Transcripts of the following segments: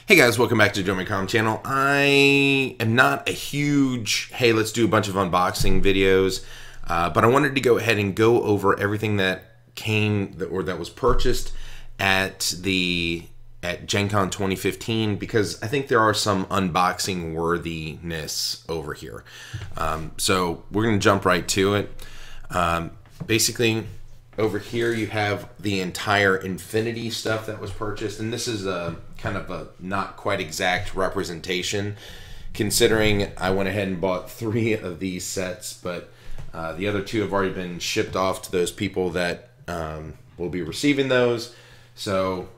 Hey guys, welcome back to the doremicom channel. I am not a huge, hey, let's do a bunch of unboxing videos, but I wanted to go ahead and go over everything that that was purchased at GenCon 2015, because I think there are some unboxing worthiness over here. So we're going to jump right to it. Basically, over here you have the entire Infinity stuff that was purchased, and this is a kind of a not quite exact representation, considering I went ahead and bought 3 of these sets, but the other 2 have already been shipped off to those people that will be receiving those. So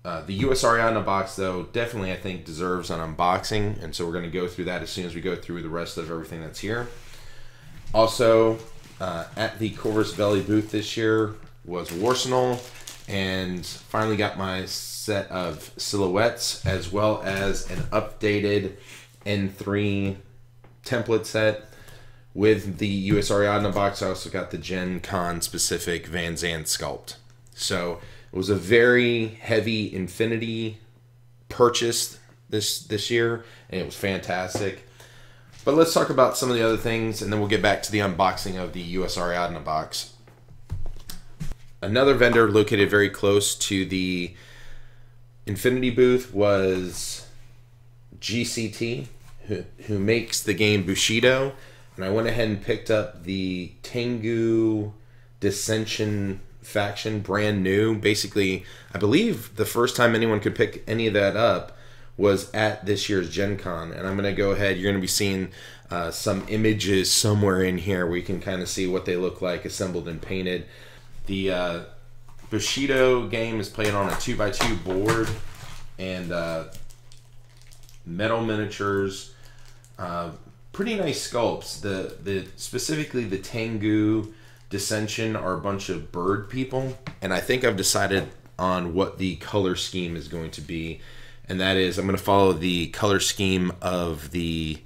the USAriadna box, though, definitely I think deserves an unboxing, and so we're going to go through that as soon as we go through the rest of everything that's here. Also, at the Corvus Belli booth this year was Arsenal, and finally got my set of silhouettes, as well as an updated N3 template set. With the USAriadna box, I also got the GenCon specific Van Zandt sculpt. So it was a very heavy Infinity purchase this year, and it was fantastic. But let's talk about some of the other things, and then we'll get back to the unboxing of the USAriadna box. Another vendor located very close to the Infinity booth was GCT, who makes the game Bushido. And I went ahead and picked up the Tengu Dissension faction, brand new. Basically, I believe the first time anyone could pick any of that up was at this year's Gen Con. And I'm going to go ahead, you're going to be seeing some images somewhere in here where you can kind of see what they look like assembled and painted. The Bushido game is played on a 2x2 board, and metal miniatures, pretty nice sculpts. Specifically the Tengu Dissension are a bunch of bird people, and I think I've decided on what the color scheme is going to be, and that is I'm going to follow the color scheme of the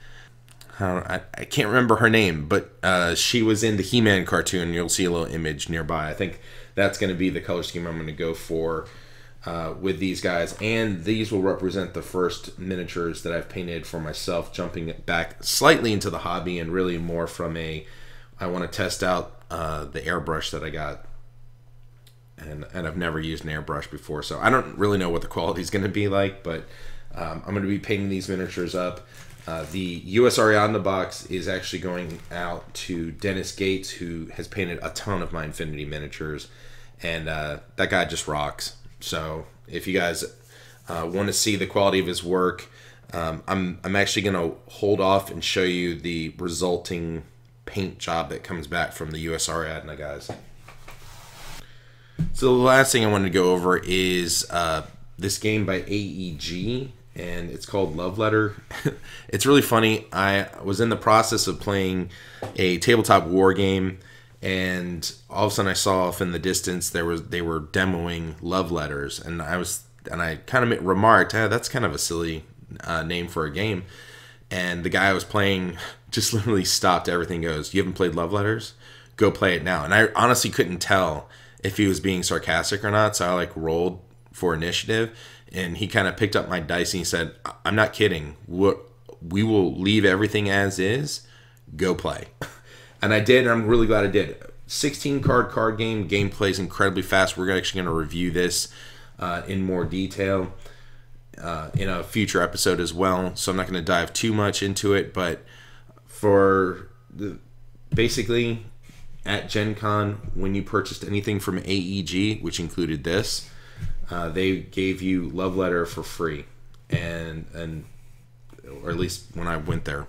I can't remember her name, but she was in the He-Man cartoon. You'll see a little image nearby. I think that's going to be the color scheme I'm going to go for with these guys. And these will represent the first miniatures that I've painted for myself, jumping back slightly into the hobby and really more from I want to test out the airbrush that I got. And I've never used an airbrush before, so I don't really know what the quality is going to be like, but I'm going to be painting these miniatures up. The USAriadna box is actually going out to Dennis Gates, who has painted a ton of my Infinity miniatures, and that guy just rocks. So if you guys want to see the quality of his work, I'm actually going to hold off and show you the resulting paint job that comes back from the USAriadna guys. So the last thing I wanted to go over is this game by AEG, and it's called Love Letter. It's really funny. I was in the process of playing a tabletop war game, and all of a sudden I saw off in the distance they were demoing Love Letters, and I kind of remarked, that's kind of a silly name for a game. And the guy I was playing just literally stopped everything, goes, "You haven't played Love Letters? Go play it now." And I honestly couldn't tell if he was being sarcastic or not, so I rolled for initiative, and he kind of picked up my dice and he said, "I'm not kidding. We will leave everything as is. Go play." And I did, and I'm really glad I did. 16 card game. Gameplay is incredibly fast. We're actually going to review this in more detail in a future episode as well, so I'm not going to dive too much into it, but basically at Gen Con, when you purchased anything from AEG, which included this, they gave you Love Letter for free, or at least when I went there.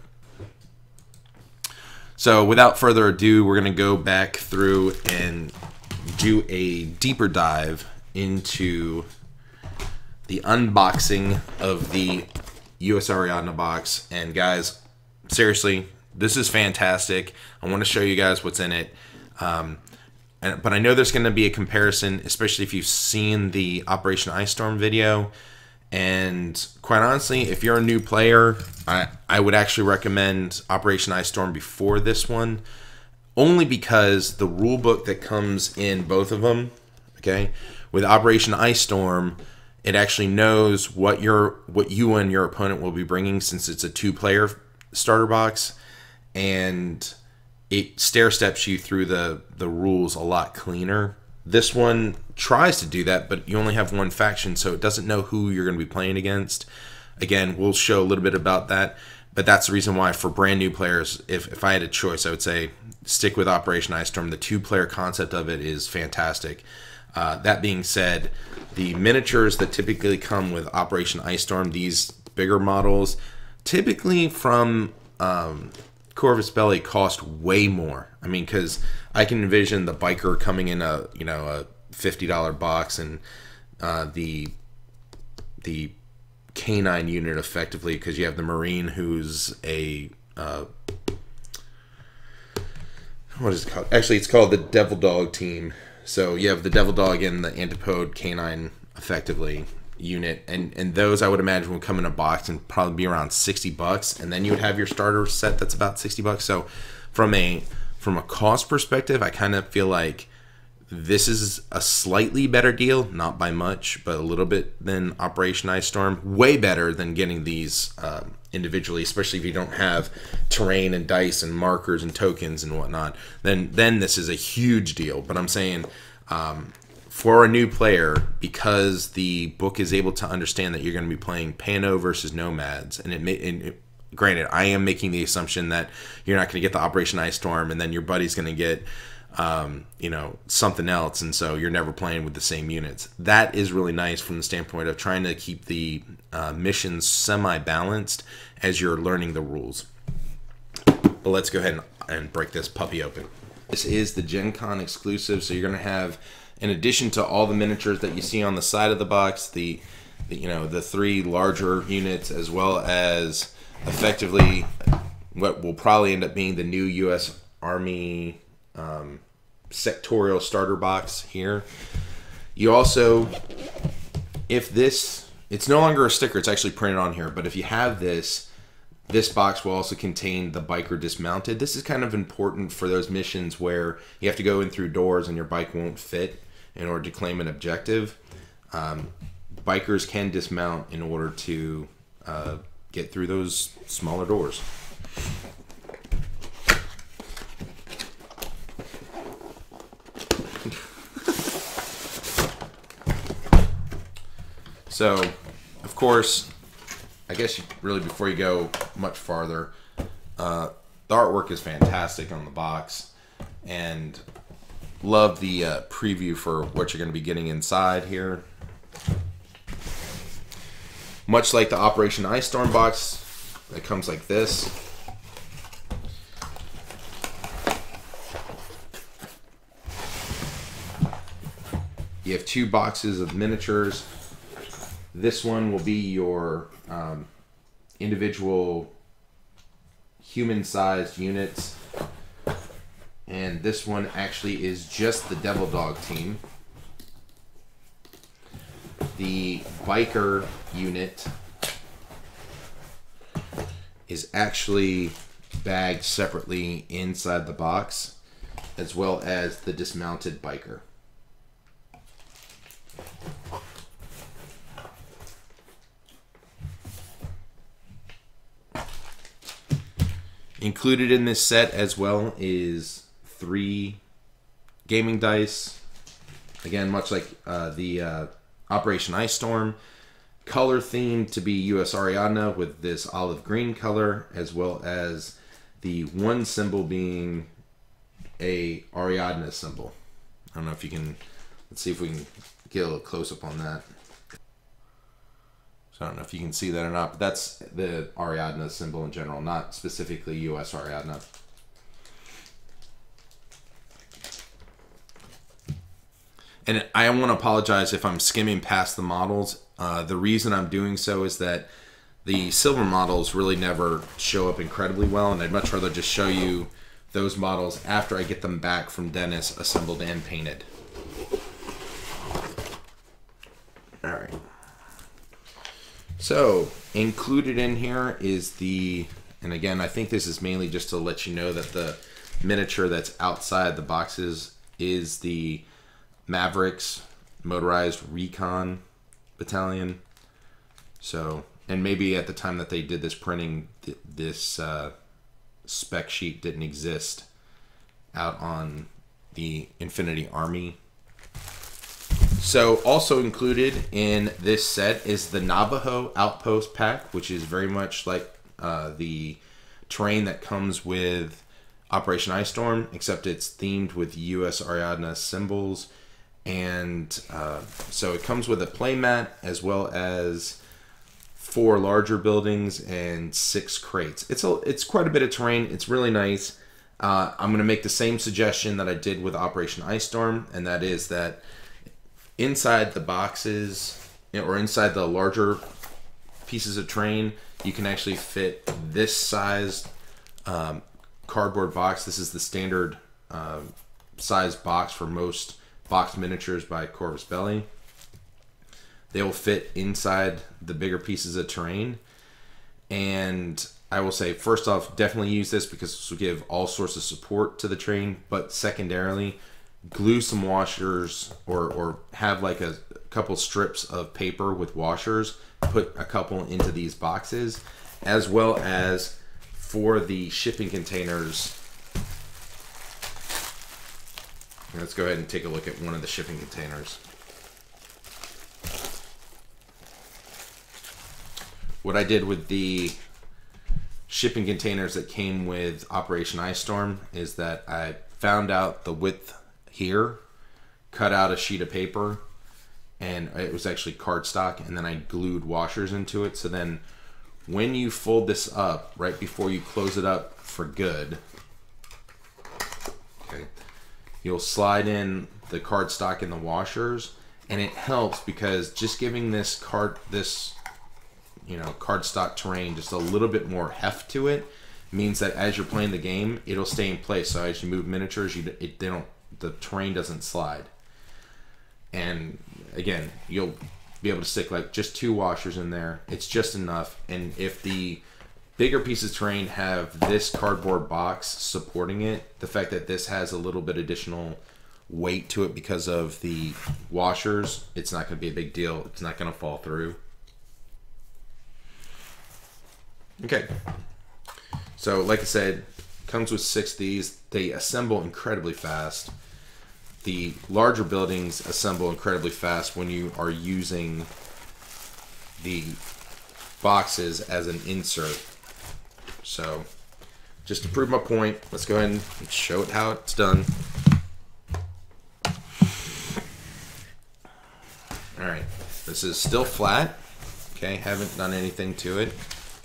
So without further ado, we're going to go back through and do a deeper dive into the unboxing of the USAriadna box. And guys, seriously, this is fantastic. I want to show you guys what's in it. But I know there's going to be a comparison, especially if you've seen the Operation Ice Storm video. And quite honestly, if you're a new player, I would actually recommend Operation Ice Storm before this one, only because the rule book that comes in both of them, okay, with Operation Ice Storm, it actually knows what you and your opponent will be bringing, since it's a 2-player starter box, and it stair steps you through the rules a lot cleaner. This one tries to do that, but you only have one faction, so it doesn't know who you're going to be playing against. Again, we'll show a little bit about that, but that's the reason why for brand new players, if I had a choice, I would say stick with Operation Ice Storm. The 2-player concept of it is fantastic. That being said, the miniatures that typically come with Operation Ice Storm, these bigger models, typically from Corvus Belli, cost way more. I mean, because I can envision the biker coming in a $50 box, and the canine unit effectively, because you have the Marine who's a what is it called? Actually, it's called the Devil Dog team. So you have the Devil Dog and the Antipode canine effectively unit, and those I would imagine would come in a box and probably be around $60, and then you would have your starter set that's about $60. So from a cost perspective, I kind of feel like this is a slightly better deal, not by much, but a little bit, than Operation Ice Storm. Way better than getting these individually, especially if you don't have terrain and dice and markers and tokens and whatnot. Then this is a huge deal. But I'm saying for a new player, because the book is able to understand that you're going to be playing Pano versus Nomads, and granted, I am making the assumption that you're not going to get the Operation Ice Storm, and then your buddy's going to get something else, and so you're never playing with the same units. That is really nice from the standpoint of trying to keep the missions semi-balanced as you're learning the rules. But let's go ahead and break this puppy open. This is the GenCon Exclusive, so you're going to have, in addition to all the miniatures that you see on the side of the box, the 3 larger units, as well as effectively what will probably end up being the new U.S. Army sectorial starter box here. You also, if this, it's no longer a sticker, it's actually printed on here, but if you have this box will also contain the biker dismounted. This is kind of important for those missions where you have to go in through doors and your bike won't fit in order to claim an objective. Bikers can dismount in order to get through those smaller doors. So, of course, I guess really before you go much farther, the artwork is fantastic on the box, and love the preview for what you're going to be getting inside here. Much like the Operation Ice Storm box, it comes like this. You have 2 boxes of miniatures. This one will be your individual human-sized units, and this one actually is just the Devil Dog team. The biker unit is actually bagged separately inside the box, as well as the dismounted biker. Included in this set as well is 3 gaming dice. Again, much like the Operation Ice Storm. Color themed to be USAriadna with this olive green color, as well as the one symbol being a Ariadna symbol. I don't know if you can, let's see if we can get a little close up on that. So I don't know if you can see that or not, but that's the Ariadna symbol in general, not specifically USAriadna. And I want to apologize if I'm skimming past the models. The reason I'm doing so is that the silver models really never show up incredibly well, and I'd much rather just show you those models after I get them back from Dennis, assembled and painted. All right. So, included in here is the, and again, I think this is mainly just to let you know that the miniature that's outside the boxes is the Mavericks motorized recon battalion. So, and maybe at the time that they did this printing, this spec sheet didn't exist out on the Infinity Army. So also included in this set is the Navajo Outpost pack, which is very much like the terrain that comes with Operation Ice Storm, except it's themed with USAriadna symbols. And so it comes with a playmat as well as 4 larger buildings and 6 crates. It's quite a bit of terrain. It's really nice. I'm going to make the same suggestion that I did with Operation Ice Storm, and that is that inside the boxes, or inside the larger pieces of terrain, you can actually fit this size cardboard box. This is the standard size box for most boxed miniatures by Corvus Belli. They will fit inside the bigger pieces of terrain. And I will say, first off, definitely use this because this will give all sorts of support to the terrain. But secondarily, glue some washers, or have like a couple strips of paper with washers, put a couple into these boxes, as well as for the shipping containers. Let's go ahead and take a look at one of the shipping containers. What I did with the shipping containers that came with Operation Ice Storm is that I found out the width here, cut out a sheet of paper, and it was actually cardstock, and then I glued washers into it. So then when you fold this up, right before you close it up for good, okay, you'll slide in the cardstock and the washers, and it helps because just giving this cardstock terrain just a little bit more heft to it means that as you're playing the game, it'll stay in place. So as you move miniatures, the terrain doesn't slide. And again, you'll be able to stick like just 2 washers in there. It's just enough. And if the bigger pieces of terrain have this cardboard box supporting it, the fact that this has a little bit additional weight to it because of the washers, it's not going to be a big deal. It's not going to fall through. Okay. So like I said, comes with 6 of these. They assemble incredibly fast. The larger buildings assemble incredibly fast when you are using the boxes as an insert. So just to prove my point, let's go ahead and show it how it's done. Alright, this is still flat. Okay, haven't done anything to it.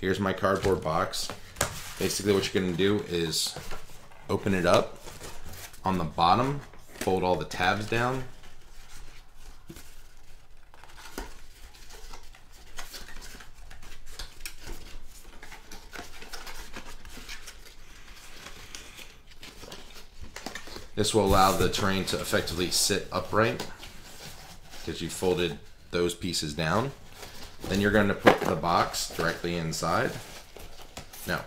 Here's my cardboard box. Basically what you're going to do is open it up. On the bottom, fold all the tabs down. This will allow the terrain to effectively sit upright because you folded those pieces down. Then you're going to put the box directly inside. Now,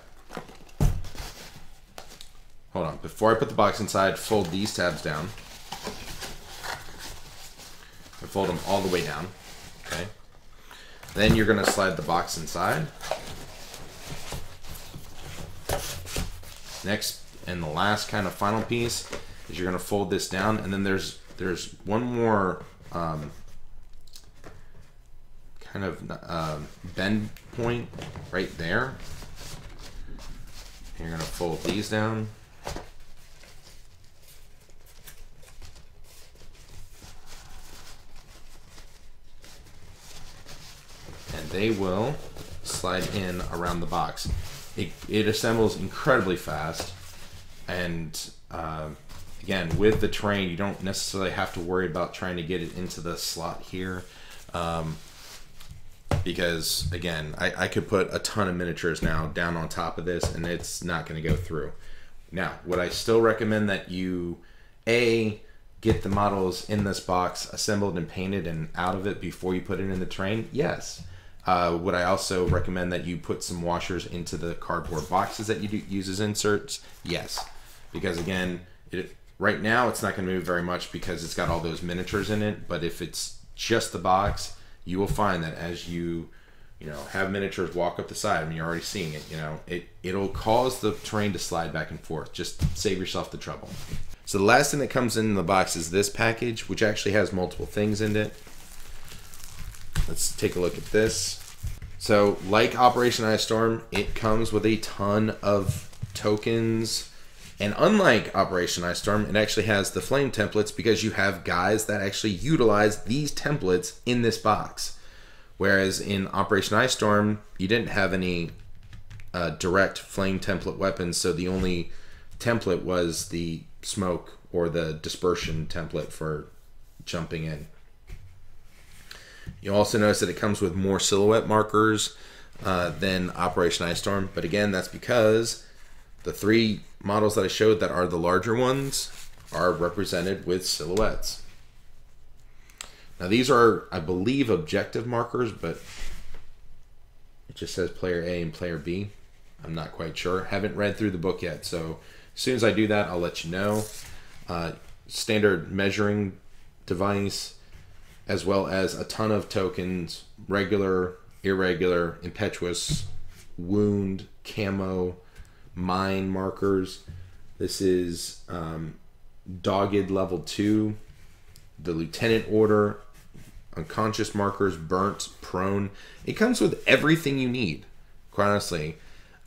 hold on. Before I put the box inside, fold these tabs down. And fold them all the way down. Okay. Then you're going to slide the box inside. Next, and the last kind of final piece is you're going to fold this down, and then there's one more kind of bend point right there. You're going to fold these down. And they will slide in around the box. It assembles incredibly fast, and again, with the terrain, you don't necessarily have to worry about trying to get it into the slot here. Because again, I could put a ton of miniatures now down on top of this and it's not going to go through. Now, would I still recommend that you get the models in this box assembled and painted and out of it before you put it in the terrain? Yes. Would I also recommend that you put some washers into the cardboard boxes that you use as inserts? Yes. Because again, right now it's not going to move very much because it's got all those miniatures in it, but if it's just the box, you will find that as you have miniatures walk up the side, I mean, you're already seeing it, it'll cause the terrain to slide back and forth. Just save yourself the trouble. So the last thing that comes in the box is this package, which actually has multiple things in it. Let's take a look at this. So like Operation Ice Storm, it comes with a ton of tokens. And unlike Operation Ice Storm, it actually has the flame templates because you have guys that actually utilize these templates in this box. Whereas in Operation Ice Storm, you didn't have any direct flame template weapons, so the only template was the smoke or the dispersion template for jumping in. You'll also notice that it comes with more silhouette markers than Operation Ice Storm, but again, that's because the 3 models that I showed that are the larger ones are represented with silhouettes. Now these are, I believe, objective markers, but it just says player A and player B. I'm not quite sure. Haven't read through the book yet, so as soon as I do that, I'll let you know. Standard measuring device, as well as a ton of tokens, regular, irregular, impetuous, wound, camo, mine markers. This is dogged level 2, the lieutenant order, unconscious markers, burnt, prone. It comes with everything you need, quite honestly.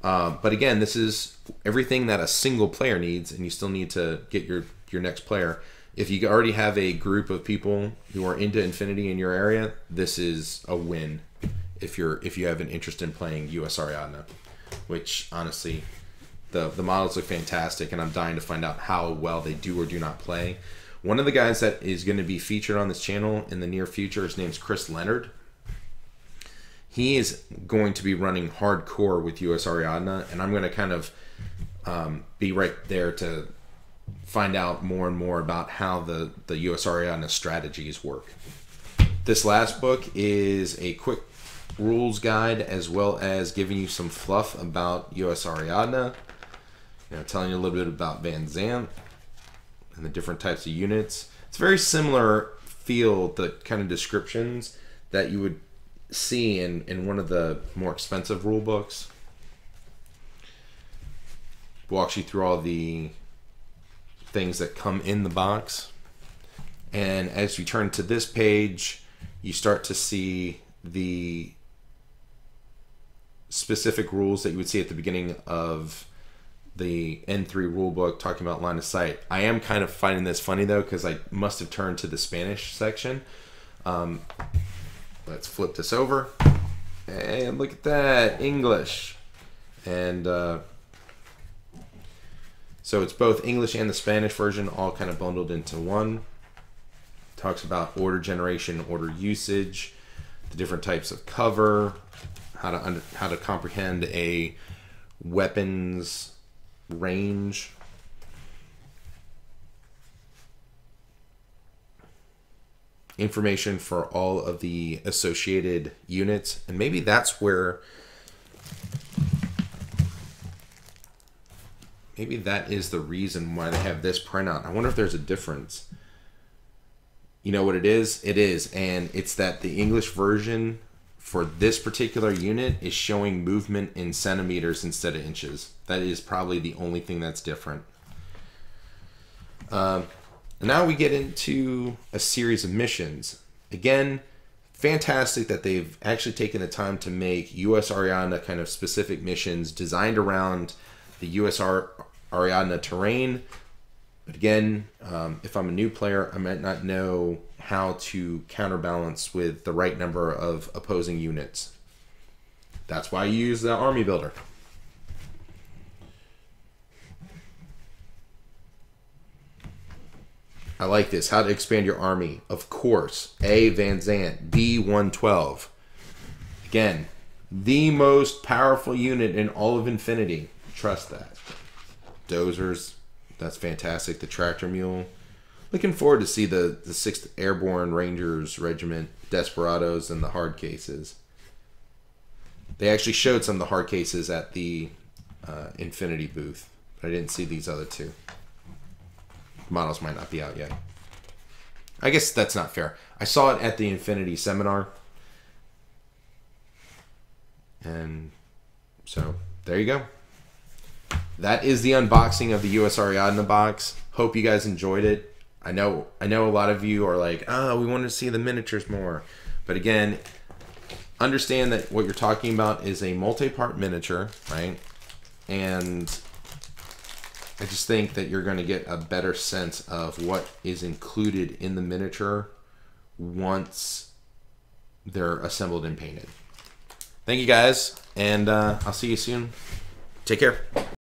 But again, this is everything that a single player needs, and you still need to get your next player. If you already have a group of people who are into Infinity in your area, this is a win. If you have an interest in playing USAriadna, which honestly, the models look fantastic, and I'm dying to find out how well they do or do not play. One of the guys that is going to be featured on this channel in the near future, his name's Chris Leonard. He is going to be running hardcore with USAriadna, and I'm going to kind of be right there to find out more and more about how the USAriadna strategies work. This last book is a quick rules guide, as well as giving you some fluff about USAriadna, telling you a little bit about Van Zandt and the different types of units. It's very similar feel, the kind of descriptions that you would see in one of the more expensive rule books. Walks you through all the things that come in the box, and as you turn to this page, you start to see the specific rules that you would see at the beginning of the N3 rulebook, talking about line of sight. I am kind of finding this funny though, because I must have turned to the Spanish section. Let's flip this over, and look at that, English. And so it's both English and the Spanish version all kind of bundled into one. Talks about order generation, order usage, the different types of cover, how to comprehend a weapons range. Information for all of the associated units, and maybe that's where, maybe that is the reason why they have this printout. I wonder if there's a difference. You know what it is? It is, and it's that the English version for this particular unit is showing movement in centimeters instead of inches. That is probably the only thing that's different. And now we get into a series of missions. Again, fantastic that they've actually taken the time to make USAriadna kind of specific missions designed around the USAriadna terrain. But again, if I'm a new player, I might not know how to counterbalance with the right number of opposing units. That's why you use the army builder. I like this. How to expand your army. Of course. A, Van Zandt. B, 112. Again, the most powerful unit in all of Infinity. Trust that. Dozers. That's fantastic. The Tractor Mule. Looking forward to see the 6th Airborne Rangers Regiment, Desperados, and the hard cases. They actually showed some of the hard cases at the Infinity booth. But I didn't see these other two. Models might not be out yet. I guess that's not fair. I saw it at the Infinity seminar, And so there you go. That is the unboxing of the USAriadna box. Hope you guys enjoyed it. I know a lot of you are like, oh, we want to see the miniatures more. But again, understand that what you're talking about is a multi-part miniature, right? And I just think that you're going to get a better sense of what is included in the miniature once they're assembled and painted. Thank you guys, and I'll see you soon. Take care.